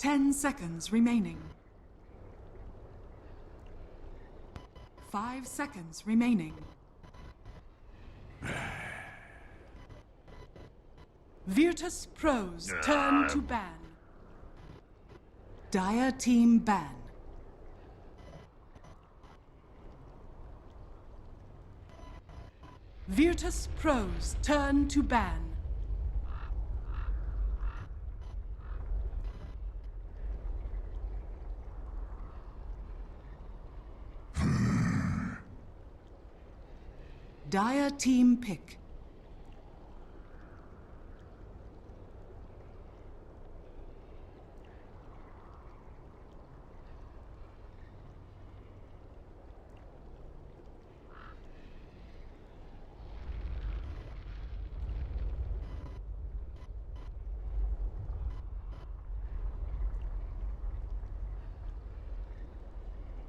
10 seconds remaining. 5 seconds remaining. Virtus.pro's turn to ban. Dire team ban. Virtus.pro's turn to ban. Dire team pick.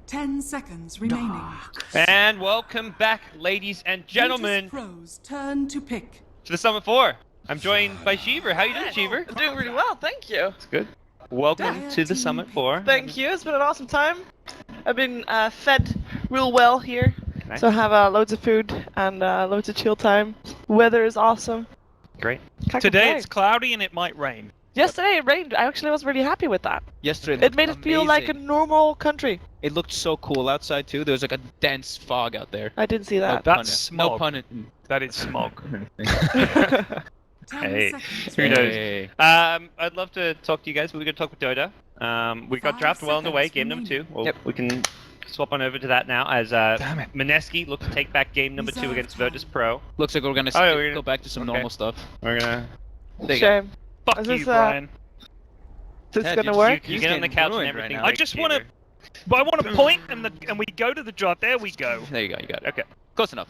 Ten seconds remaining. And welcome back, ladies and gentlemen, Virtus.pro's turn to pick. to the Summit 4. I'm joined by Cheever. How you doing, Cheever? I'm doing really well, thank you. It's good. Welcome Dire to the team Summit pick. 4. Thank you, it's been an awesome time. I've been fed real well here. Nice. So I have loads of food and loads of chill time. Weather is awesome. Great. Can't Today complain. it's cloudy and it might rain. Yesterday it rained. I actually was really happy with that. Yesterday It made it feel like a normal country. It looked so cool outside too. There was like a dense fog out there. I didn't see that. That's No smog. pun intended. That is smog. 10 Hey. seconds. Who knows? Hey. I'd love to talk to you guys, but we're going to talk with Dota. We got 5 draft well underway, seconds game number 2. Well, Yep. we can swap on over to that now as Damn it. Mineski looks to take back game number 2 Reserve against time. Virtus.pro. Looks like we're gonna, Oh, yeah, we're gonna- go back to some okay. normal stuff. We're gonna... There you go. Shame. Fuck Is you, this, Brian. Is this Yeah, gonna dude, work? You He's get on the getting couch and ruined everything. right now. I breaks, just want to, Cheever. but I want to point and we go to the draft. There we go. There you go. You got it. Okay. Close enough.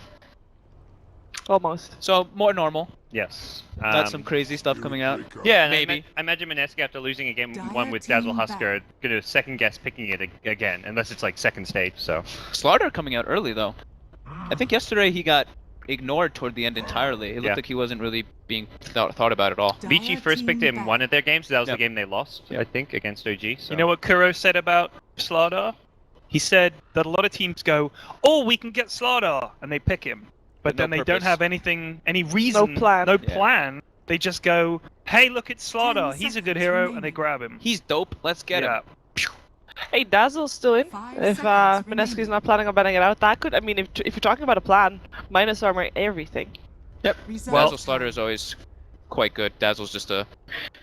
Almost. So more normal. Yes. Not some crazy stuff coming out. Yeah, and Maybe. I imagine Mineski after losing a game Dire 1 with team Dazzle Husker, back. gonna second guess picking it again, unless it's like second stage. So Slaughter coming out early though. I think yesterday he got ignored toward the end entirely. It looked Yeah. like he wasn't really being thought about at all. Dire Vici first team picked him back. one of their games, so that was Yep. the game they lost, Yep. I think, against OG. So. You know what Kuro said about Slardar? He said that a lot of teams go, "Oh, we can get Slardar," and they pick him, but With no then they don't purpose. have any reason, plan. no Yeah. plan. They just go, "Hey, look, it's 10 Slardar. He's a good seconds hero," remaining. and they grab him. He's dope. Let's get yeah. him. Hey, Dazzle's still in. 5 If seconds Mineski's remaining. not planning on banning it out, that could. I mean, if you're talking about a plan, minus armor, everything. Reserve Dazzle time. Slaughter is always quite good. Dazzle's just a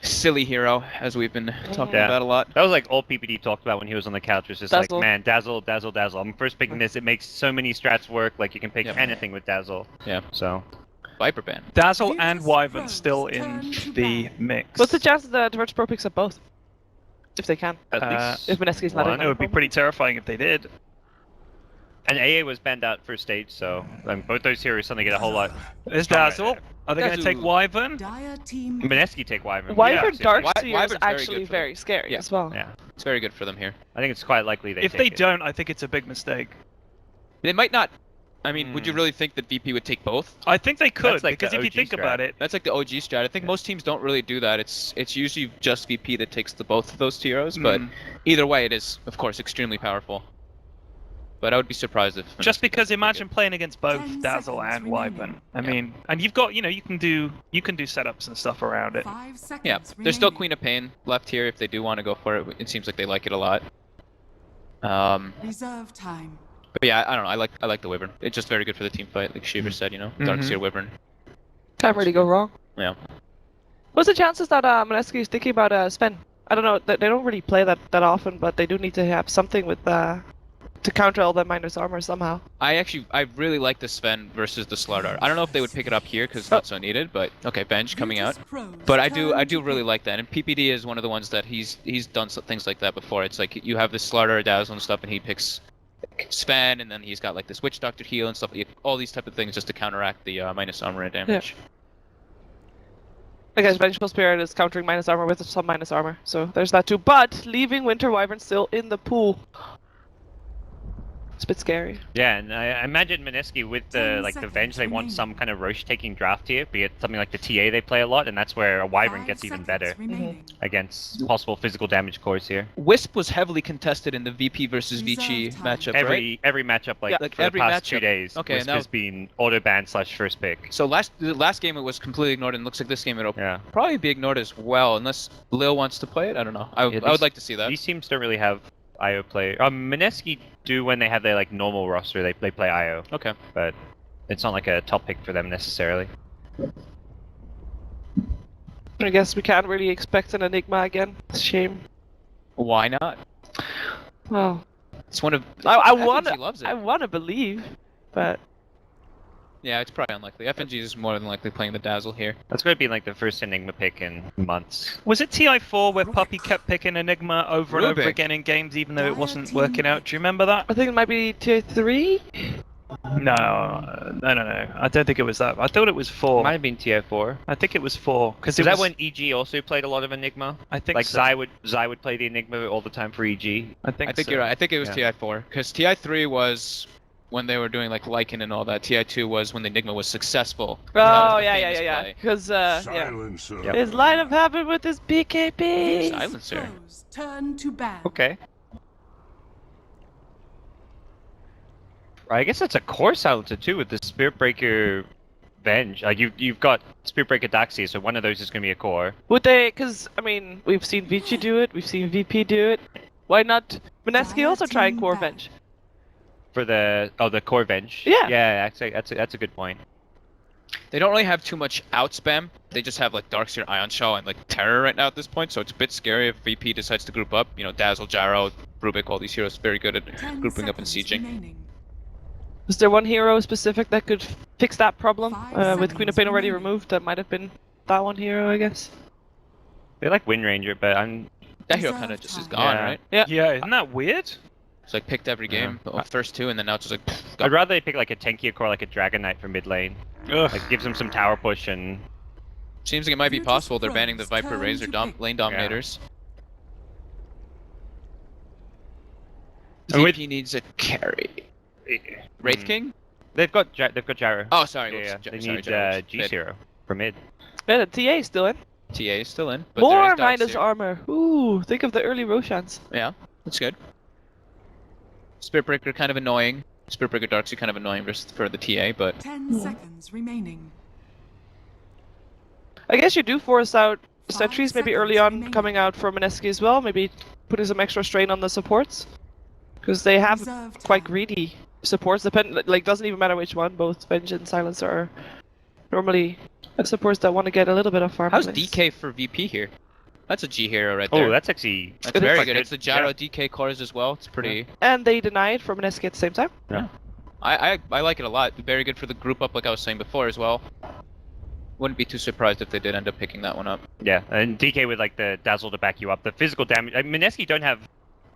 silly hero, as we've been talking Yeah. about a lot. That was like all PPD talked about when he was on the couch. Was just Dazzle. like, man, Dazzle, Dazzle, Dazzle. I'm first picking this. It makes so many strats work. Like you can pick Yep. anything with Dazzle. Yeah. So Viper ban. Dazzle and Virtus Wyvern Pro's still turn in to the ban. mix. What's the chances that Virtus.pro picks up both? If they can. at Uh, least If Mineski's not one. in. It would be pretty terrifying if they did. And AA was banned out first stage, so both those heroes suddenly get a whole lot. There's Stronger. Dazzle. Are they going to Dazzle. take Wyvern? Dire team. Mineski take Wyvern. Wyvern Yeah, Dark Wy- Seer is Wyvern's very actually good for them. very scary Yeah. as well. Yeah, It's very good for them here. I think it's quite likely they If take they it. don't, I think it's a big mistake. They might not. I mean, would you Hmm. really think that VP would take both? I think they could, That's like because the if you OG think strat. about it, That's like the OG strat. I think most teams don't really do that. It's usually just VP that takes the both of those heroes. But either way, it is of course extremely powerful. But I would be surprised if just Mineski because doesn't imagine take playing against both 10 Dazzle seconds and remaining. Wyvern. I Yeah. mean, and you've got, you can do setups and stuff around it. 5 seconds it. Yeah, there's still remaining. Queen of Pain left here if they do want to go for it. It seems like they like it a lot. Reserve time. But yeah, I don't know. I like the Wyvern. It's just very good for the team fight, like Shiver said. Dark Mhm. Seer Wyvern. Can't really go wrong. Yeah. What's the chances that Mineski is thinking about Sven? I don't know. They don't really play that often, but they do need to have something with to counter all that minus armor somehow. I really like the Sven versus the Slardar. I don't know if they would pick it up here because it's not so needed, but okay, bench coming out. Virtus.pro's But I turn do to really pick. like that. And PPD is one of the ones that he's done things like that before. It's like you have this Slardar, Dazzle and stuff, and he picks Sven, and then he's got like this Witch Doctor heal and stuff. All these type of things just to counteract the minus armor and damage. I guess Vengeful Spirit is countering minus armor with some minus armor, so there's that too. But leaving Winter Wyvern still in the pool. bit scary. Yeah, and I imagine Mineski with the 10 like the seconds Venge, they want remaining. some kind of Roche taking draft here, be it something like the TA they play a lot, and that's where a Wyvern 5 gets even seconds better remaining. against possible physical damage cores here. Wisp was heavily contested in the VP versus Reserve VG time. matchup, right? Every matchup like, Yeah, like for every the past 2 matchup. days, Okay, Wisp now- has been auto ban / first pick. So the last game it was completely ignored, and it looks like this game it'll Yeah. probably be ignored as well, unless Lil wants to play it. I don't know. I these- would like to see that. These teams don't really have IO play. Mineski do when they have their like normal roster, they play IO, Okay. but it's not like a top pick for them necessarily. I guess we can't really expect an Enigma again. It's a shame. Why not? Well, It's one of. I FNG loves it. want to believe, but Yeah, it's probably unlikely. FNG is more than likely playing the Dazzle here. That's going to be like the first Enigma pick in months. Was it TI4 where Puppy kept picking Enigma over and over Rubik. again in games, even though it wasn't working out? Do you remember that? I think it might be tier 3. No. I don't think it was that. I thought it was 4. Might have been TO4. I think it was 4 because Is that when EG also played a lot of Enigma? I think Like so. Zai would play the Enigma all the time for EG. I think so. you're right. I think it was Yeah. TI4 because TI3 was when they were doing like Lycan and all that. TI2 was when the Enigma was successful. Oh, That was the yeah. famous play. Because, yeah. Silencer. Yep. His lineup happened with his BKB. Silencer. Pros, turn to ban. Okay. I guess that's a core silencer too with the Spirit Breaker Venge. Like you've got Spirit Breaker Daxia, so one of those is going to be a core. Would they, because, I mean, we've seen Vici do it, we've seen VP do it. Why not Mineski also try Core Venge? For the core Venge. Yeah. Yeah, that's a good point. They don't really have too much out spam. They just have like Darkseer, Ion Shell, and like Terror right now at this point. So it's a bit scary if VP decides to group up. You know, Dazzle, Gyro, Rubik, all these heroes very good at 10 grouping up and seconds sieging. remaining. Was there one hero specific that could fix that problem? 5 With Queen of seconds Pain already remaining. removed, that might have been that one hero, I guess. They like Wind Ranger, but That hero Reserve kind of just is time. gone, Yeah. right? Yeah, isn't that weird? It's like picked every Yeah. game, the first 2, and then now it's just like. I'd rather they pick like a tankier core like a Dragon Knight for mid lane. Ugh. Like gives them some tower push and Seems like it might be Virtus possible they're banning the Pro's Viper turn Razor to dom pick. lane dominators. And with- VP needs a carry. Wraith Mm. King? They've got Gyro. Oh, sorry. yeah, whoops, they sorry, need Gyro. G0 for mid. Yeah, the TA is still in. TA is still in. But there More is minus Darkseer. armor. Ooh, think of the early Roshans. Yeah, that's good. Spirit Breaker kind of annoying. Spirit Breaker Darkseer kind of annoying for the TA, but 10 seconds remaining. I guess you do force out 5 sentries maybe seconds early on remaining. coming out for Mineski as well, maybe putting some extra strain on the supports. Because they have Reserve quite time. greedy supports, like doesn't even matter which one, both Venge and Silencer are normally supports that want to get a little bit of farm. how's points. DK for VP here? That's a G hero right there. Oh, that's actually That's It is very quite good. It's the Gyro Yeah. DK cores as well. It's pretty. And they deny it for Mineski at the same time. I like it a lot. Very good for the group up, like I was saying before as well. Wouldn't be too surprised if they did end up picking that one up. Yeah, and DK with like the dazzle to back you up. The physical damage. Mineski don't have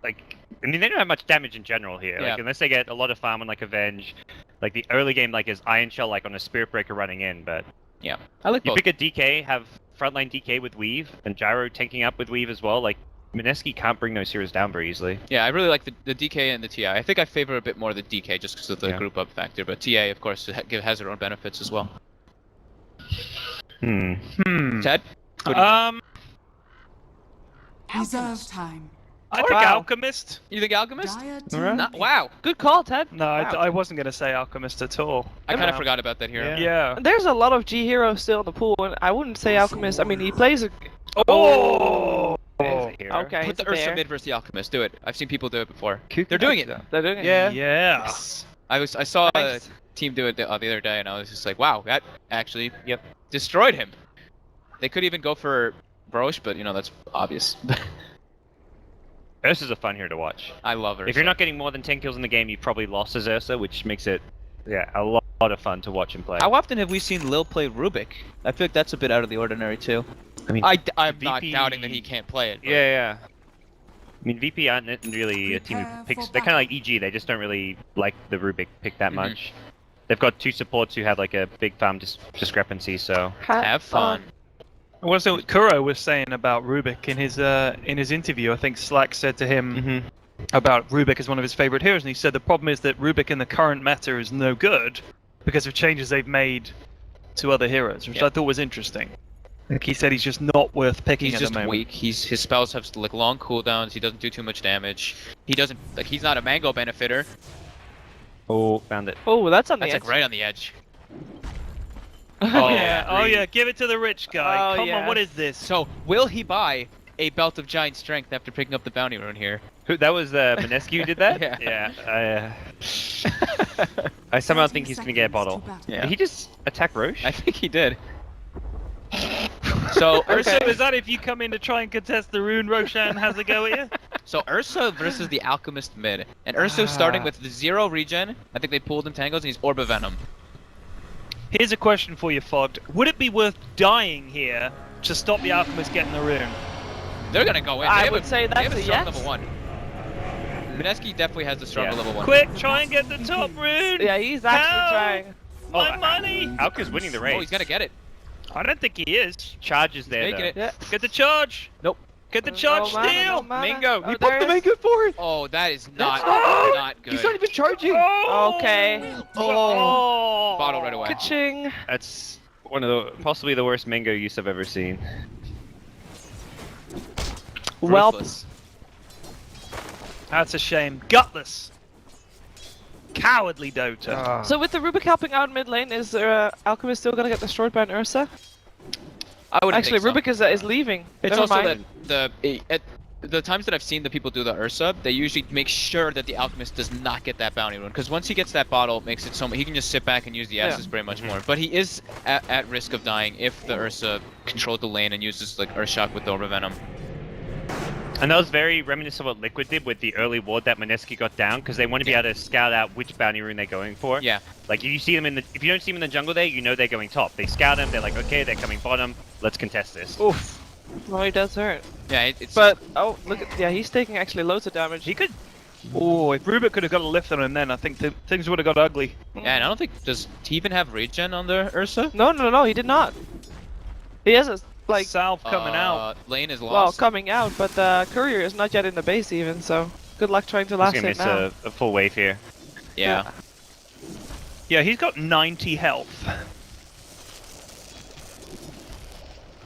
like. I mean, they don't have much damage in general here. Yeah. Like unless they get a lot of farm on like Avenge, like the early game like is Iron Shell like on a Spirit Breaker running in. But Yeah, I like you both. pick a DK, have frontline DK with Weave and Gyro tanking up with Weave as well. Like Mineski can't bring those heroes down very easily. Yeah, I really like the DK and the TI. I think I favor a bit more the DK just because of the Yeah. group up factor, but TA, of course, has their own benefits as well. Hmm. Ted? What do you Reserve time. I think Wow. Alchemist. You think Alchemist? Dire Alright. team Not, pick. wow, Good call, Ted. No, Wow. I wasn't gonna say Alchemist at all. I kind of Wow. forgot about that hero. Yeah. There's a lot of G heroes still in the pool, and I wouldn't say Alchemist. I mean, he plays a. Oh. There's a hero. Okay. Put it's the a Ursa bear. mid versus the Alchemist. Do it. I've seen people do it before. They're doing it. They're doing it. Yeah. Yeah. I saw a Nice. team do it the other day, and I was just like, wow, that actually destroyed him. They could even go for Brosh, but you know that's obvious. Ursa's a fun hero to watch. I love her. If you're not getting more than 10 kills in the game, you probably lost as Ursa, which makes it a lot of fun to watch and play. How often have we seen Lil play Rubik? I feel like that's a bit out of the ordinary too. I mean, I'm not VP doubting that he can't play it. but- yeah. I mean, VP aren't really a team who Prepare picks. for They're kind of like EG. They just don't really like the Rubik pick that Mhm. much. They've got two supports who have like a big farm discrepancy. So Have fun. What was it Kuro was saying about Rubik in his interview? I think Slack said to him, about Rubik as one of his favorite heroes, and he said the problem is that Rubik in the current meta is no good because of changes they've made to other heroes, which I thought was interesting. Like he said, he's just not worth picking He's at just the moment. weak. His spells have like long cooldowns. He doesn't do too much damage. He doesn't like. He's not a mango benefitter. Oh, found it. Oh, that's on the That's edge. like right on the edge. Oh yeah, give it to the rich guy. Oh, Come yeah. on, what is this? So will he buy a belt of giant strength after picking up the bounty rune here? Who, that was Mineski who did that? Yeah. I somehow 30 think he's gonna get a bottle. seconds to battle. Yeah. Did he just attack Roche? I think he did. So Ursa, is that if you come in to try and contest the rune, Roshan has a go at you? So Ursa versus the Alchemist mid, and Ursa's starting with the 0 regen. I think they pulled him tangos, and he's Orb of Venom. Here's a question for you, Fogged. Would it be worth dying here to stop the alchemist getting the rune? They're gonna go in. I They have would say they that's have a a strong yes. level 1. Mineski definitely has the stronger Yeah. level 1. Quick, try and get the top rune! Yeah, he's actually Help! trying. My money! Alka's winning the race. Oh, he's gonna get it. I don't think he is. Charge is there Making though. it. Yeah. Get the charge! Nope. Get the charge, No mana, steal! no mana. Mango. Oh, He there it is. for it. Oh, that is not good. He's not even charging. Oh! Okay. Oh! Bottle right away. Ka-ching. That's one of the possibly the worst mango use I've ever seen. Well, Ruthless. That's a shame. Gutless. Cowardly Dota. so with the Rubik helping out mid lane, is Alchemist still gonna get destroyed by an Ursa? I would Actually, Rubik is leaving. It's Never also mind. that at the times that I've seen the people do the Ursa, they usually make sure that the Alchemist does not get that bounty rune, because once he gets that bottle, it makes it so much, he can just sit back and use the acid spray much more. But he is at risk of dying if the Ursa controlled the lane and uses like Urshock with the Orb of Venom. And that was very reminiscent of what Liquid did with the early ward that Mineski got down, because they want to be able to scout out which bounty rune they're going for. Yeah. Like if you see them if you don't see them in the jungle there, you know they're going top. They scout them, they're like, okay, they're coming bottom, let's contest this. Oof. Oh, he does hurt. Yeah, it's. But oh, look at he's taking actually loads of damage. He could... Oh, if Rubik could have got a lift on him then, I think things would have got ugly. Yeah, and I don't think does he even have regen on the Ursa? No, he did not. He has a like Salve coming out. Lane is well lost. coming out, but the courier is not yet in the base even. So good luck trying to He's last gonna it miss now. a full wave here. Yeah. Yeah, he's got 90 health.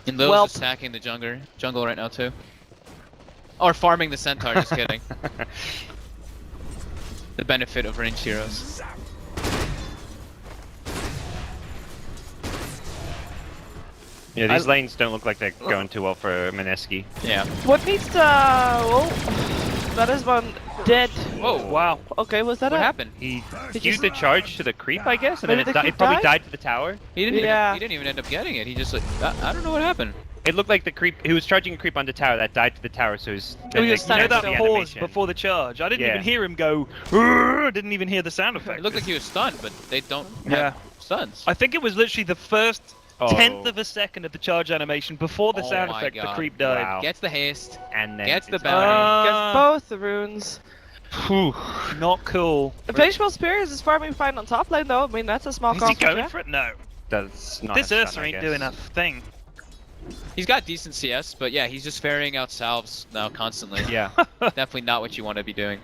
And Lil's Welp. attacking the jungle right now too. Or farming the centaur, just kidding. The benefit of ranged heroes. Yeah, these lanes don't look like they're going too well for Mineski. Yeah. What needs to? Oh, that is one dead. Whoa, Wow. Okay, was that what it? happened? He Did used you- the charge to the creep, I guess, and then Maybe it, the it creep probably died? died to the tower. He didn't Yeah. even, he didn't even end up getting it. He just like I don't know what happened. It looked like the creep. He was charging a creep on the tower that died to the tower, so he's. Oh, he was You standing know That's that the pause animation. before the charge? I didn't Yeah. even hear him go. "Rrrr," didn't even hear the sound effect. It looked like he was stunned, but they don't have Yeah. stuns. I think it was literally the first Oh. tenth of a second of the charge animation before the Oh sound my effect. The God. creep died. Wow. Gets the haste. And then Gets the it's- bounty. Gets both the runes. Whew. Not cool. The Vengeful Spears is farming fine on top lane though. I mean that's a small Is he cost. going for it? No. That's not. This a Ursa stun, I ain't guess. doing a thing. He's got decent CS, but yeah, he's just ferrying out salves now constantly. Yeah, Definitely not what you want to be doing.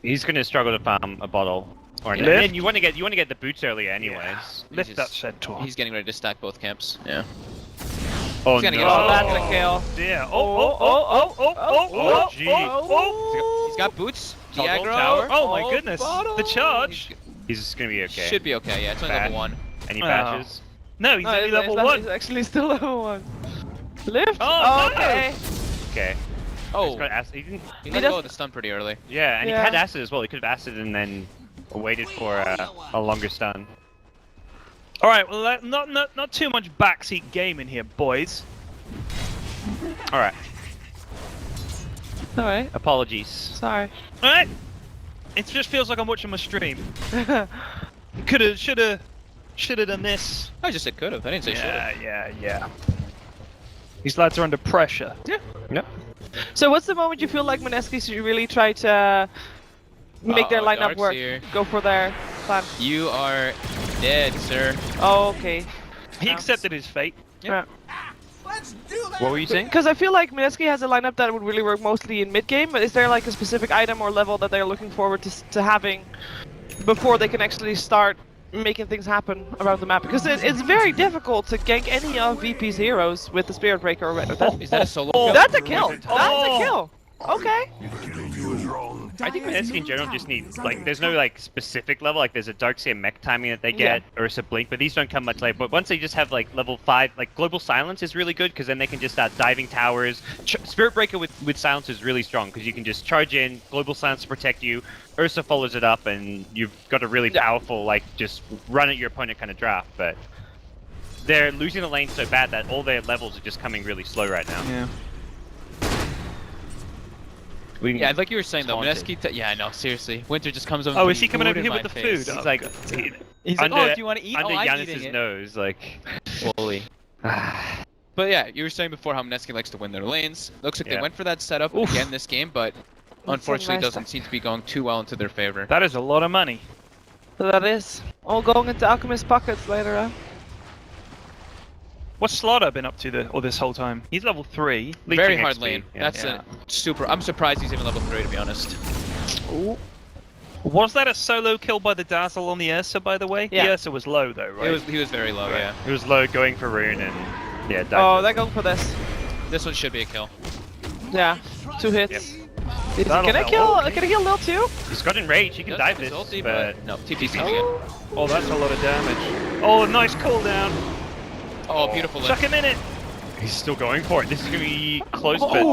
he's gonna struggle to farm a bottle. Or Lift. and you want to get the boots earlier, anyways. Lift He's that just- centaur. He's getting ready to stack both camps. Yeah. Oh He's gonna no! get Oh, that's a kill. Dear. Oh, gee. He's got boots. Toggle Diagro. tower. Oh my goodness. The charge. He's gonna be okay. Should be okay. Yeah, it's only Bad. level 1. Any Oh. patches? No, he's No, only he's, level he's 1. He's actually still level 1. Lift. Oh, no. okay. Okay. Oh, He's got acid. He didn't, he He let does- go of the stun pretty early. yeah, and Yeah. he had acid as well. He could have acid and then waited for a longer stun. All right, well, not too much backseat game in here, boys. All right. Alright. Apologies. Sorry. All right. It just feels like I'm watching my stream. Coulda, shoulda done this. I just said could have. I didn't say should have. Yeah. These lads are under pressure. Yep. So what's the moment you feel like Mineski should really try to make their Uh-oh, lineup Dark's work? here. Go for their plan. You are dead, sir. Oh, okay. He accepted his fate. Yep. Yeah. What were you saying? Because I feel like Mineski has a lineup that would really work mostly in mid-game, but is there like a specific item or level that they're looking forward to having before they can actually start making things happen around the map? Because it's very difficult to gank any of VP's heroes with the Spirit Breaker or Is that a solo kill? That's a kill! That's a kill! Okay. I think Mineski in general just needs, like, there's no, like, specific level, like, there's a Darkseer mech timing that they get, or it's a Blink, but these don't come much later. But once they just have, like, level 5, like, Global Silence is really good, because then they can just start diving towers. Spirit Breaker with Silence is really strong, because you can just charge in, Global Silence to protect you, Ursa follows it up, and you've got a really powerful, like, just run at your opponent kind of draft, but they're losing the lane so bad that all their levels are just coming really slow right now. Yeah. Yeah, like you were saying though, Mineski. Yeah, I know. Seriously, Winter just comes over. Oh, is he coming over here with the food? He's like, he's under, like, oh, do you want to eat? under I'm Giannis's eating it. nose, like. Holy. But yeah, you were saying before how Mineski likes to win their lanes. Looks like they went for that setup again this game, but unfortunately doesn't seem to be going too well into their favor. That is a lot of money. That is. All going into Alchemist pockets later on. What's Slaughter been up to this whole time? He's level 3. Very Leeching hard XP, lane. yeah. That's a super. I'm surprised he's even level 3 to be honest. Ooh. Was that a solo kill by the Dazzle on the Ursa, by the way? Yeah. The Ursa was low though, right? He was very low. Yeah. It was low going for Rune and yeah. Oh, they're going for this. This one should be a kill. Yeah, 2 hits. Yep. Can I kill Lil too? He's got Enrage, he can dive this, Ulti, but no, TP's using it. Oh, that's a lot of damage. Oh, nice cooldown. Oh, beautiful. Chuck him in it. he's still going for it. This is gonna be close, but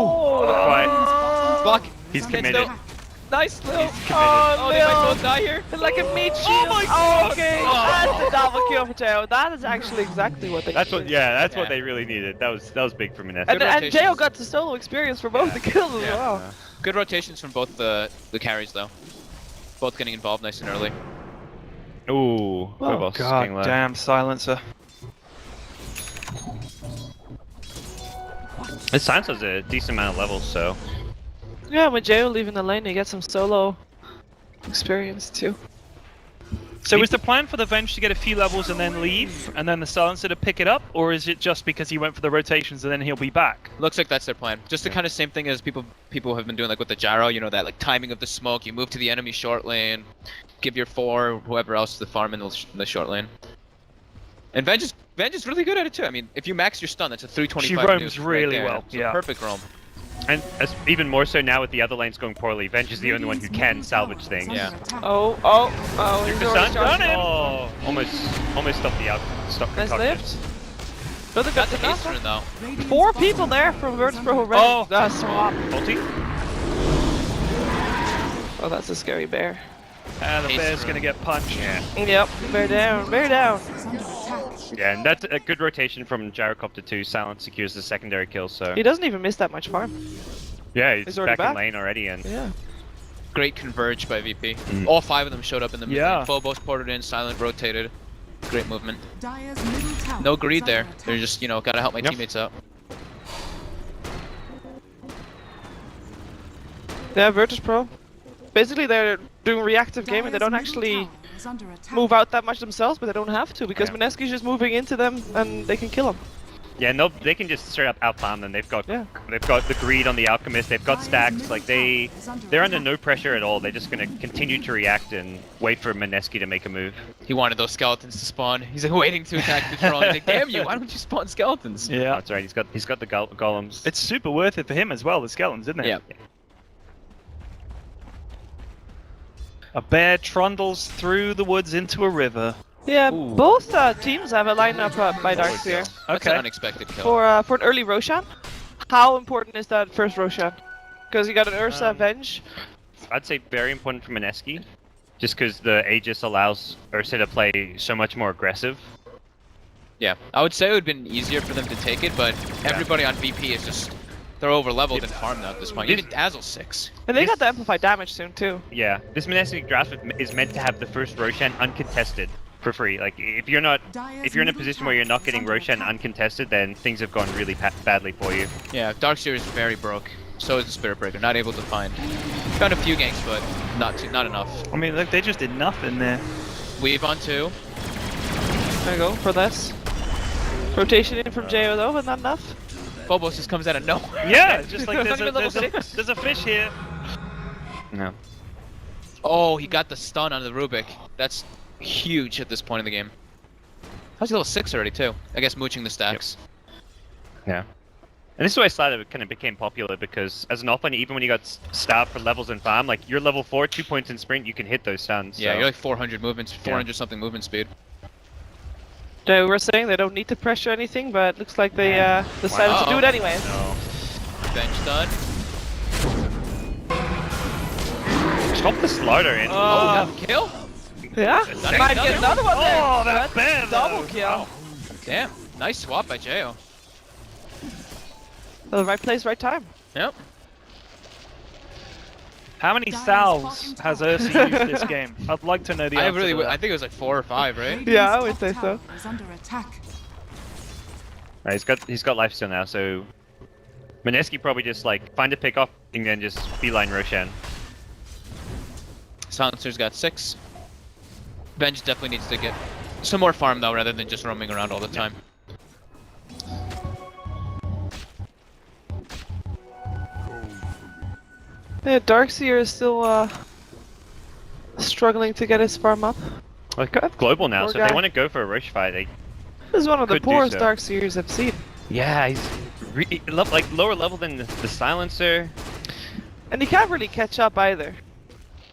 Block. he's committed. Nice, Lil. Oh, they might both die here. It's like a meat shield. Oh my god! Okay, that's the double kill for Jo. That is actually exactly what they That's needed. what, that's what they really needed. That was big for Mineski. And Jo got the solo experience for both the kills as well. Good rotations from both the carries though. Both getting involved nice and early. Ooh, Oh god damn silencer. This Silence has a decent amount of levels, so. Yeah, with Jo leaving the lane, you get some solo experience too. So is the plan for the Venge to get a few levels and then leave, and then the Silencer to pick it up, or is it just because he went for the rotations and then he'll be back? Looks like that's their plan. Just the kind of same thing as people have been doing, like with the gyro. You know, that like timing of the smoke. You move to the enemy short lane, give your 4 whoever else the farm in the short lane. And Venge is really good at it too. I mean, if you max your stun, that's a 325. She roams nuke really right there. well. It's a Yeah, perfect roam. And even more so now with the other lanes going poorly, Venge is the only one who can salvage things. Yeah. Oh, he's already Done charged. it! Oh, almost stopped the Nice concoction. lift. But Got the haste rune though. 4 people there from virtus.pro. Oh. Swap. Ulti? Oh, that's a scary bear. and the Haste bear's rune. gonna get punched. Yeah. Yep, bear down, bear down. Yeah, and that's a good rotation from Gyrocopter too. Silence secures the secondary kill, so. He doesn't even miss that much farm. Yeah, he's already back in back. lane already, and. Yeah. Great converge by VP. All 5 of them showed up in the mid Yeah. lane. Phobos ported in, Silent rotated. Great movement. Dire's middle tower No is greed under there. attack. They're just, you know, gotta help my Yep. teammates out. Yeah, virtus.pro. Basically, they're doing reactive gaming. They Dire's don't middle actually tower is under attack. move out that much themselves, but they don't have to because Yeah. Mineski's just moving into them and they can kill them. Yeah, and they can just straight up outfarm them. They've got Yeah. the greed on the Alchemist. They've got stacks. Like they're under no pressure at all. They're just gonna continue to react and wait for Mineski to make a move. He wanted those skeletons to spawn. He's like waiting to attack the troll. He's like, damn you, why don't you spawn skeletons? Yeah, That's right. He's got the golems. it's super worth it for him as well. The skeletons, isn't it? Yeah. A bear trundles through the woods into a river. Yeah, Ooh. both teams have a lineup by Darkseer That's Okay. an unexpected kill. for an early Roshan. How important is that first Roshan? Because you got an Ursa Venge. I'd say very important for Mineski, just because the Aegis allows Ursa to play so much more aggressive. Yeah, I would say it would have been easier for them to take it, but everybody on VP is just, they're over leveled and farmed now at this point. Even Dazzle's 6. And they got the amplified damage soon too. Yeah, this Mineski draft is meant to have the first Roshan uncontested for free. Like if you're in a position where you're not getting Roshan uncontested, then things have gone really badly for you. Yeah, Darkseer is very broke. So is the Spirit Breaker, not able to find. Found a few ganks, but not enough. I mean, look, they just did nothing there. Weave on 2. There you go for this. Rotation in from Jo though, but not enough. Phobos just comes out of nowhere. Yeah, just like It's there's not even level a 6. there's a fish here. No. Oh, he got the stun on the Rubik. That's huge at this point in the game. How's he level 6 already too? I guess mooching the stacks. Yeah. And this is why Slider kind of became popular, because as an offlane, even when you got starved for levels in farm, like you're level 4, 2 points in sprint, you can hit those stuns. Yeah, so. you're like 400 movements, 400 something movement speed. They were saying they don't need to pressure anything, but it looks like they decided to do it anyways. No. Bench stun. Stop the Slider in. Oh, got the kill? Yeah, Another- might get another one there. Oh, that's bad. Double kill. Wow. Damn, nice swap by Jo. The right place, right time. Yep. How many Dyer's salves bottom has tower. Ursa used this game? I'd like to know the I answer really, to that. I think it was like 4 or 5, right? Radiant's Yeah, I would top say so. tower is under attack. Right, he's got lifesteal now, so Mineski probably just like find a pick off and then just beeline Roshan. Silencer's got 6. Bench definitely needs to get some more farm though, rather than just roaming around all the time. Yeah, Darkseer is still struggling to get his farm up. Well, they have global now, Poor so if guy. they want to go for a Roche fight, they This is one of the Could do poorest so. Darkseers I've seen. yeah, he's like lower level than the Silencer. And he can't really catch up either.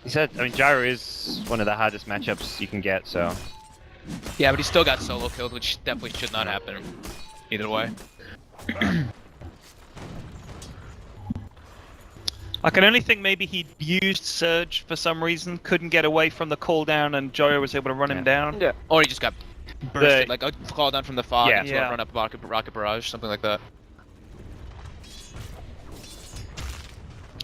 He said, I mean, Gyro is one of the hardest matchups you can get, so Yeah, but he still got solo killed, which definitely should not happen. Either way. I can only think maybe he used Surge for some reason, couldn't get away from the cooldown, and Joyo was able to run him down. Yeah. Or he just got bursted, like a call down from the fog Yeah. and Yeah. run up rocket barrage, something like that.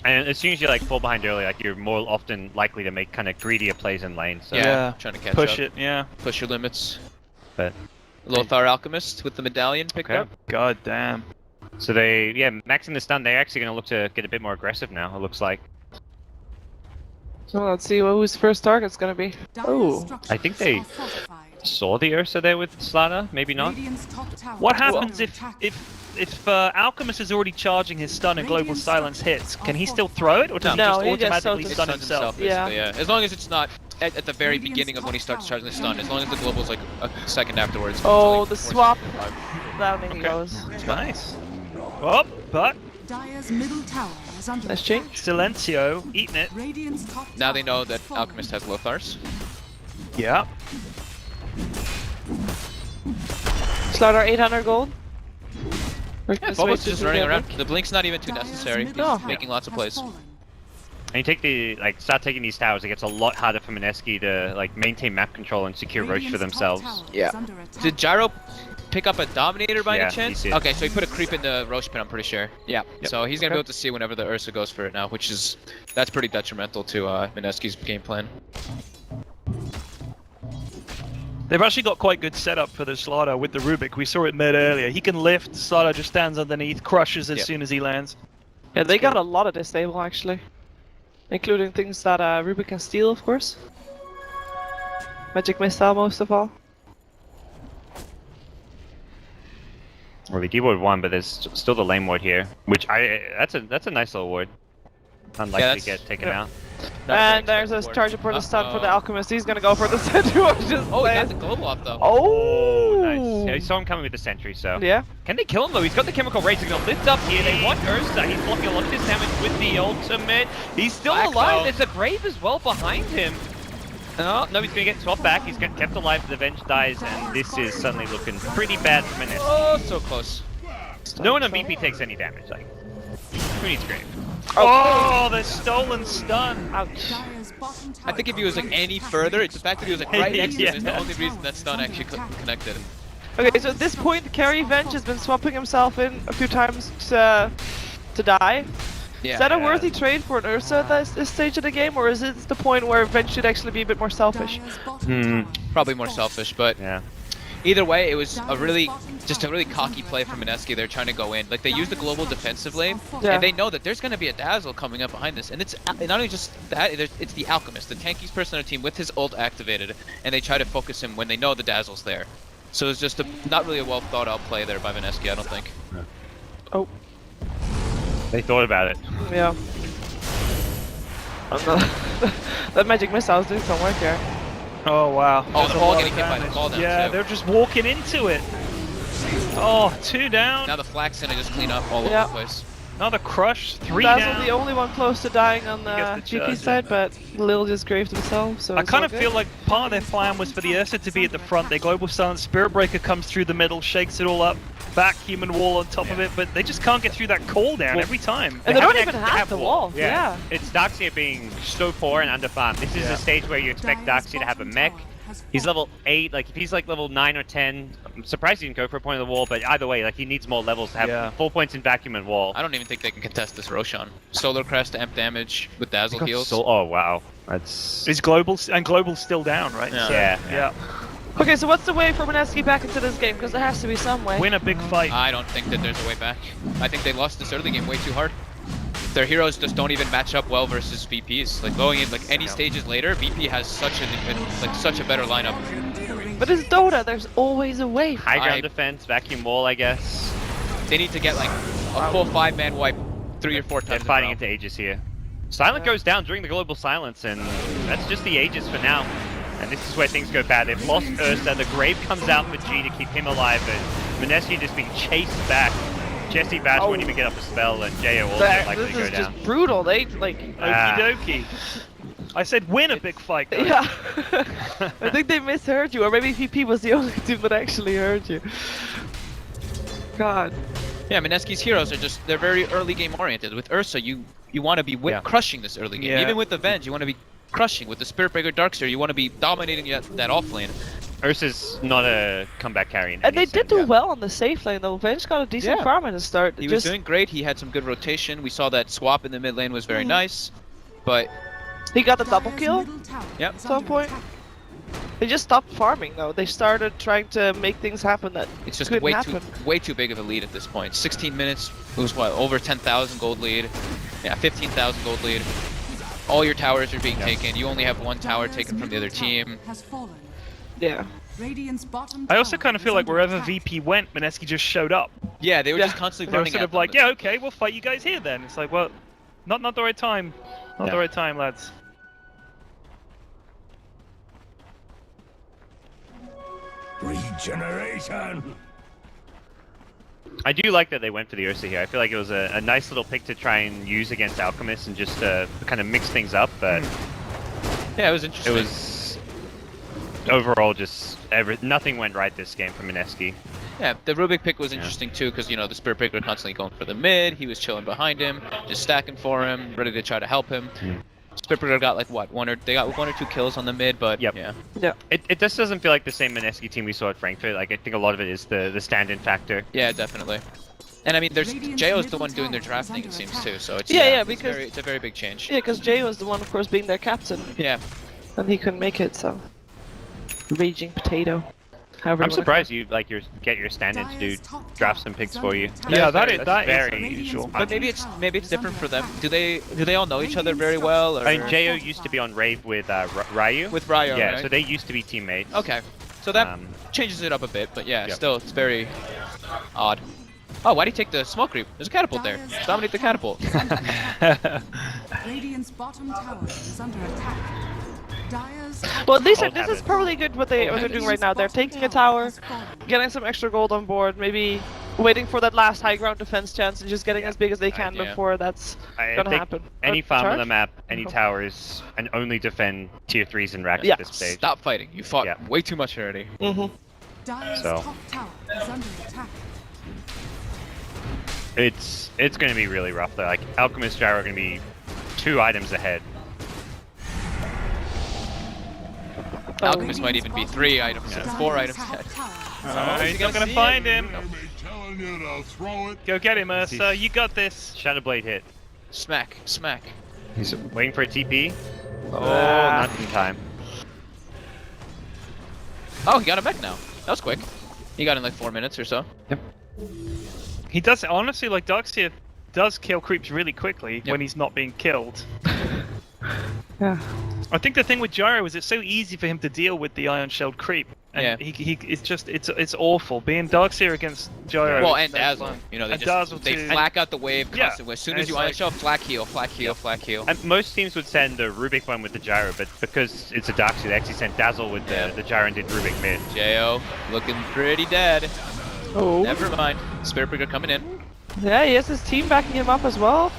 and as soon as you like fall behind early, like you're more often likely to make kind of greedier plays in lane. So Yeah, trying to catch Push up. it, yeah. Push your limits. But Lothar Alchemist with the medallion picked Okay. up. God damn. so they maxing the stun. They're actually going to look to get a bit more aggressive now. It looks like. So let's see whose first target's gonna be. Dyer's Oh. structures I think they are fortified. saw the Ursa there with Slada, maybe not. Radiant's top tower What is happens under if attack. Alchemist is already charging his stun and Global Radiant Silence hits? structures Can he are still throw it, or does No, he he just just automatically stuns stun himself. himself? Basically, yeah. As long as it's not at the very beginning of when he starts charging the stun, as long as the global's like a second afterwards. Oh, it's the like 4 swap. seconds, 5. Down he goes. Nice. Oh, but Dyer's middle tower is under Nice attack. change. Silencio eating it. Radiant's top Now they tower know has that fallen. Alchemist has Lothars. Yeah. Slaughter 800 gold. Yeah, Phobos just running around. The blink's not even too Dyer's necessary. middle No. tower Making lots of has plays. fallen. And you take the start taking these towers. It gets a lot harder for Mineski to like maintain map control and secure Roche for Radiant's top themselves. tower Yeah. is under attack. Did Gyro pick up a Dominator by Yeah, any he chance? did. Okay, so he put a creep in the Roche pit, I'm pretty sure. Yeah. Yep. So he's gonna Okay. be able to see whenever the Ursa goes for it now, which is that's pretty detrimental to Mineski's game plan. They've actually got quite good setup for the Slaughter with the Rubik. We saw it mid earlier. He can lift, Slaughter just stands underneath, crushes as Yep. soon as he lands. Yeah, they got a lot of disable actually. Including things that Rubik can steal, of course. Magic Missile most of all. Well, the keyboard won, but there's still the lane ward here, which that's a nice little ward. Unlikely Yeah, to get taken yeah. out. And there's a charger for the stun for the Alchemist. He's gonna go for the sentry. Just Oh, he got plays. the global off though. Oh, Nice. Yeah, we saw him coming with the sentry, so. Yeah. Can they kill him though? He's got the chemical rays. He's gonna lift up here. They want Ursa. He's blocking a lot of his damage with the ultimate. He's still Black alive. though. There's a grave as well behind him. No, he's gonna get swapped back. He's kept alive. The Venge dies, and this is suddenly looking pretty bad for Mineski. Oh, so close. No one on BP takes any damage. Like, who needs grave? Oh, the stolen stun. Ouch. Dyer's bottom tower I think if he was like is under any attack. further, it's the fact that he was like right next to him is the Yeah. only reason that stun actually connected. Okay, so at this point, Carry Venge has been swapping himself in a few times to die. Yeah. Is that a worthy trade for an Ursa at this stage of the game, or is it the point where Venge should actually be a bit more selfish? Dyer's bottom tower Probably has more fallen. selfish, but Yeah. either way, it was a really cocky play from Mineski. They're trying to go in. Like they use the global defensively, Yeah. and they know that there's going to be a Dazzle coming up behind this. And it's not only just that, it's the Alchemist, the tankiest person on the team with his ult activated, and they try to focus him when they know the Dazzle's there. So it's just not really a well thought out play there by Mineski, I don't think. Oh, They thought about it. yeah. That magic missile is doing some work here. Oh wow. Oh, That's they're a all lot getting of hit by the damage. call down, Yeah, too. they're just walking into it. Oh, 2 down. Now the flak's gonna just clean up all Yeah. over the place. Another crush. 3 Dazzle down. the only one close to dying on the gets the GP charge, side, but Lil just graved himself, so I it's kind all of good. feel like part of their plan was for the Ursa to be at the front. Their global silence Spirit Breaker comes through the middle, shakes it all up, back human wall on top of it, but they just can't get through that call down Well, every time. And they don't haven't even actually have the wall. Yeah. It's Darkseer being so poor and underfarmed. This is Yeah. a stage where you expect Darkseer to have a mech. He's level 8, like if he's like level 9 or 10, I'm surprised he didn't go for a point of the wall, but either way, like he needs more levels to have Yeah. 4 points in vacuum and wall. I don't even think they can contest this Roshan. Solar Crest, amp damage with Dazzle heals. Oh wow, that's... Is Global's still down, right? Yeah. So, Yeah. yeah. Okay, so what's the way for Mineski back into this game? Because there has to be some way. Win a big fight. I don't think that there's a way back. I think they lost this early game way too hard. Their heroes just don't even match up well versus VPs. Like going in like any stages later, VP has such a better lineup. But it's Dota, there's always a way. High ground I- defense, vacuum wall, I guess. They need to get like a full 5-man wipe 3 or 4 They're times. fighting in a row. into Aegis here. Silent goes down during the global silence, and that's just the Aegis for now. And this is where things go bad. They've lost Ursa, the Grave comes out for G to keep him alive, but Mineski just being chased back. Jesse Bash won't even get up a spell, and Jo also likely to This go is down. just brutal. They like. Ah. Okie dokie. I said win a big fight, guys. Yeah. I think they misheard you, or maybe VP was the only team that actually heard you. God. Yeah, Mineski's heroes are just, they're very early game oriented. With Ursa, you want to be crushing this early game. Yeah. Even with the Venge, you want to be crushing. With the Spirit Breaker Darkseer, you want to be dominating that off lane. Ursa's not a comeback carry in And any they did sense. do well on the safe lane though. Venge got a decent Yeah. farm at the start. He was doing great, he had some good rotation. We saw that swap in the mid lane was very nice. But He got the double kill. Yep. At some point. They just stopped farming though. They started trying to make things happen that it's just couldn't way happen. too big of a lead at this point. 16 minutes, it was what, over 10,000 gold lead. Yeah, 15,000 gold lead. All your towers are being taken. You only have one tower taken from the other team. Yeah. I also kind of feel like wherever VP went, Mineski just showed up. Yeah, they were Yeah. just constantly They were running sort at of them. like, yeah, okay, we'll fight you guys here then. It's like, well, not the right time. Not Yeah. the right time, lads. Regeneration! I do like that they went for the Ursa here. I feel like it was a nice little pick to try and use against Alchemist and just kind of mix things up, but Yeah, it was it interesting. was overall just nothing went right this game for Mineski. Yeah, the Rubik pick was interesting too, because, you know, the Spirit Breaker constantly going for the mid, he was chilling behind him, just stacking for him, ready to try to help him. Spirit Breaker got like, what, they got 1 or 2 kills on the mid, but Yep. yeah. Yeah. It just doesn't feel like the same Mineski team we saw at Frankfurt. Like I think a lot of it is the stand-in factor. Yeah, definitely. And I mean, there's JO's the one doing their drafting, it seems too, so it's, Yeah, it's because- it's a very big change. Yeah, because Jay was the one, of course, being their captain, Yeah. and he couldn't make it. So. Raging potato. However I'm you wanna surprised you get your stand-in to do draft some picks for you. Yeah, That's that is very unusual. But maybe it's different for them. Do they all know each other very well? Or... I mean, Jo used to be on Rave with Ryu. With Ryo, yeah, right? so they used to be teammates. Okay, so that Um, changes it up a bit, but yeah, Yep. still, it's very odd. Oh, why'd he take the smoke creep? There's a catapult there. Dominate the catapult. Radiant's bottom tower is under attack. Dire's top Well, this Old is habit. probably good what they're doing right now. They're taking a tower, getting some extra gold on board, maybe waiting for that last high ground defense chance and just getting as big as they can Yeah. before that's I gonna think happen. any Or farm on charge? the map, any Oh. towers, and only defend tier 3s and racks Yeah. at this stage. Stop fighting. You fought Yeah. way too much already. Mm-hmm. Dire's So. top tower is under attack. It's going to be really rough though. Like Alchemist Gyro are going to be 2 items ahead. Alchemist might even be 3 items, 4 items ahead. Oh, he's not gonna gonna see find him. him. Telling you to throw it. Go get him, Ursa. You got this. Shadowblade hit. Smack, smack. He's waiting for a TP. Oh, Ah. not in time. Oh, he got a mech now. That was quick. He got in like 4 minutes or so. He does honestly like Darkseer does kill creeps really quickly Yep. when he's not being killed. Yeah. I think the thing with Gyro is it's so easy for him to deal with the Iron Shelled creep. And Yeah. it's awful. Being Darkseer against Gyro. Well, is and no Dazzle. fun. You know, they And just Dazzle they too. flack out the wave Yeah. constantly. As soon And as you it's Iron like- Shell, flack heal, flack heal, flack heal. And most teams would send the Rubik one with the gyro, but because it's a Darkseer, they actually sent Dazzle with the gyro and did Rubik mid. Jo looking pretty dead. Oh. Never mind. Spirit Breaker coming in. Yeah, he has his team backing him up as well.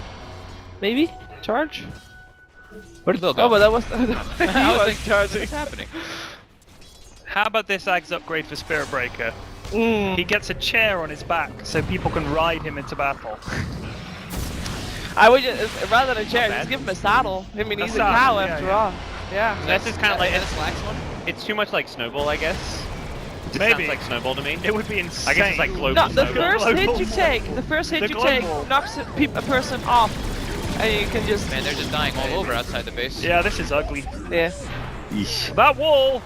Maybe charge. Where did Lil go? Oh, but that was he I was was thinking, charging. what's happening? How about this Ag's upgrade for Spirit Breaker? Mm. He gets a chair on his back so people can ride him into battle. I would just, rather than a chair, bad. just give him a saddle. I mean, A he's a saddle, cow yeah, after yeah. all. Yeah. That's just kind of like the slacks one. it's too much like Snowball, I guess. It Maybe. sounds like Snowball to me. It would be insane. I guess it's like global No, the Snowball. first hit you Global. take, the first hit The you take global. knocks a person off, and you can just Man, they're just dying all over outside the base. Yeah, this is ugly. yeah. That wall!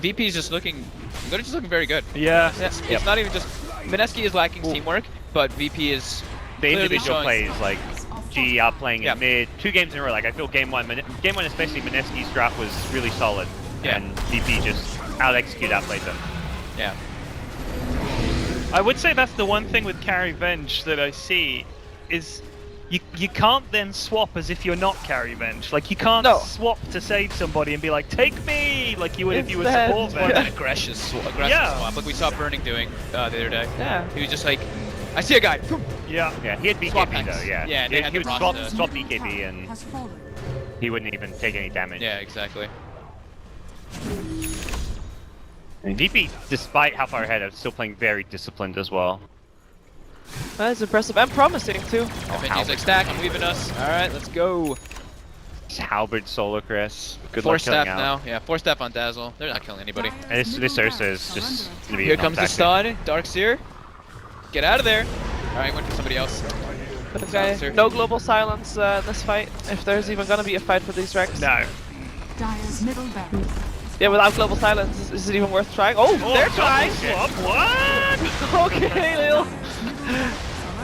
VP is just looking. They're just looking very good. Yeah. It's not even just. Mineski is lacking teamwork, but VP is The clearly individual showing- plays, like G outplaying Yeah. in mid, 2 games in a row. Like I feel game one especially, Mineski's draft was really solid, Yeah. and VP just outplayed them. Yeah. I would say that's the one thing with Carry Venge that I see is you can't then swap as if you're not Carry Venge. Like you can't No. swap to save somebody and be like, take me, like you would if you were Instead- support Or Venge. an aggressive swap, like we saw Burning doing the other day. Yeah. He was just like, I see a guy. Yeah. Yeah, he had Swap BKB packs. though. Yeah, Yeah, they he, had he the would Rasta. swap BKB and Has fallen. he wouldn't even take any damage. Yeah, exactly. And VP, despite how far ahead, is still playing very disciplined as well. That's impressive and promising too. He's like, stack, I'm leaving us. All right, let's go. It's Halberd Solar Crest. Good Four luck killing staff out. now. Yeah, 4 staff on Dazzle. They're not killing anybody. And this Ursa is just gonna be Here a comes the non-factor. stun. Darkseer. Get out of there. All right, went for somebody else. Okay. Sir. No global silence in this fight, if there's even gonna be a fight for these wrecks. No. Dire's middle barracks. Yeah, without global silence, is it even worth trying? Oh, they're trying! Swap, what? Okay, Lil.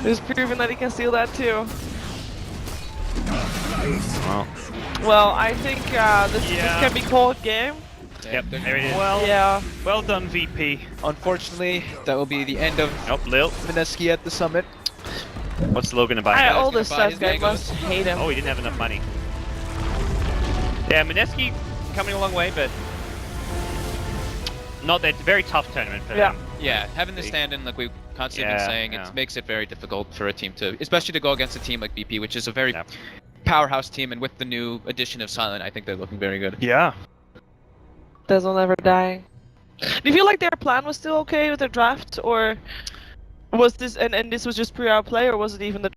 Who's proven that he can steal that too. Well, Well, I think this Yeah. can be called game. yep, there it is. Well, Yeah. well done, VP. Unfortunately, that will be the end of Nope, Lil. Mineski at the summit. What's Lil gonna buy? I, he's all gonna this buy stuff his guy mangoes. must hate him. Oh, he didn't have enough money. Yeah, Mineski coming a long way, but not that very tough tournament for Yeah. them. Yeah, having the stand-in, like we've constantly been Yeah, saying, yeah. it makes it very difficult for a team to, especially to go against a team like BP, which is a very Yeah. powerhouse team, and with the new addition of Silent, I think they're looking very good. Yeah. Dazzle never dying. Do you feel like their plan was still okay with their draft, or was this and this was just pre-hour play, or was it even the